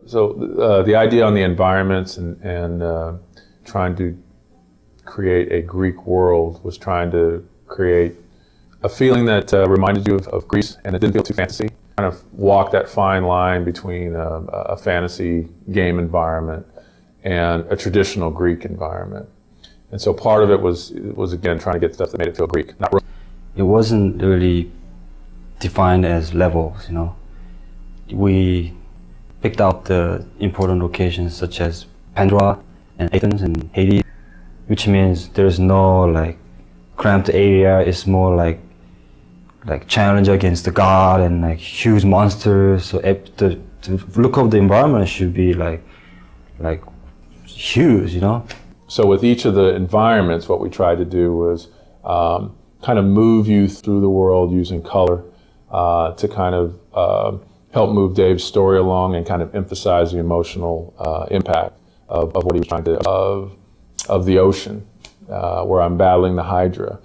the idea on the environments and trying to create a Greek world was trying to create a feeling that reminded you of Greece, and it didn't feel too fantasy. Kind of walk that fine line between a fantasy game environment and a traditional Greek environment. And so part of it was again trying to get stuff that made it feel Greek. It wasn't really defined as levels, you know. We picked out the important locations such as Pandora and Athens and Hades, which means there's no like cramped area. It's more like challenge against the god and like huge monsters. So the look of the environment should be like huge, you know. So with each of the environments, what we tried to do was kind of move you through the world using color to kind of help move Dave's story along and kind of emphasize the emotional impact of what he was trying to do. Of the ocean, where I'm battling the Hydra,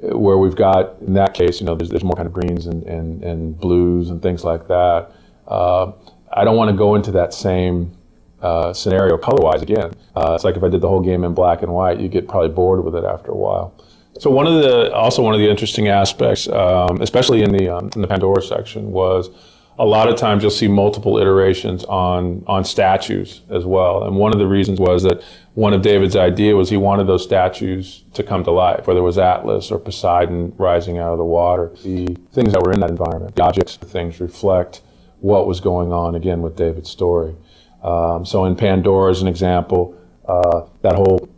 where we've got, in that case, you know, there's more kind of greens and blues and things like that. I don't want to go into that same scenario color-wise again. It's like if I did the whole game in black and white, you get probably bored with it after a while. So one of the interesting aspects, especially in the Pandora section, was a lot of times you'll see multiple iterations on statues as well. And one of the reasons was that one of David's idea was he wanted those statues to come to life, whether it was Atlas or Poseidon rising out of the water. The things that were in that environment, the objects, the things reflect what was going on again with David's story. So in Pandora, as an example, that whole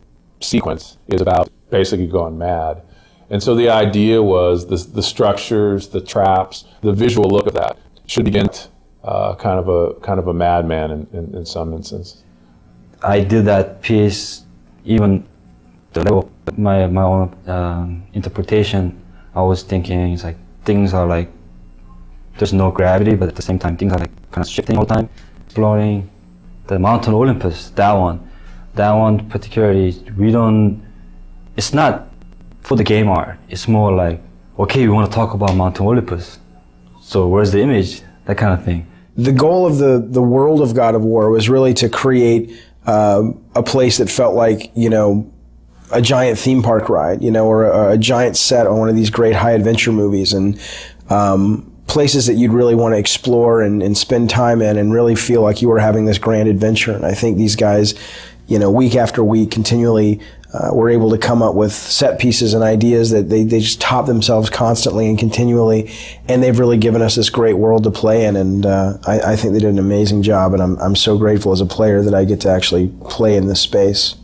sequence is about basically going mad. And so the idea was the structures, the traps, the visual look of that should begin kind of a madman in some instance. I did that piece, even the level of my own interpretation. I was thinking it's like things are like there's no gravity, but at the same time things are like kind of shifting all the time. Exploring the Mountain Olympus, that one particularly, it's not for the game art. It's more like, okay, we want to talk about Mountain Olympus, so where's the image? That kind of thing. The goal of the world of God of War was really to create a place that felt like, you know, a giant theme park ride, you know, or a giant set on one of these great high adventure movies, and places that you'd really want to explore and spend time in and really feel like you were having this grand adventure. And I think these guys, you know, week after week continually were able to come up with set pieces and ideas that they just top themselves constantly and continually, and they've really given us this great world to play in, and I think they did an amazing job, and I'm so grateful as a player that I get to actually play in this space.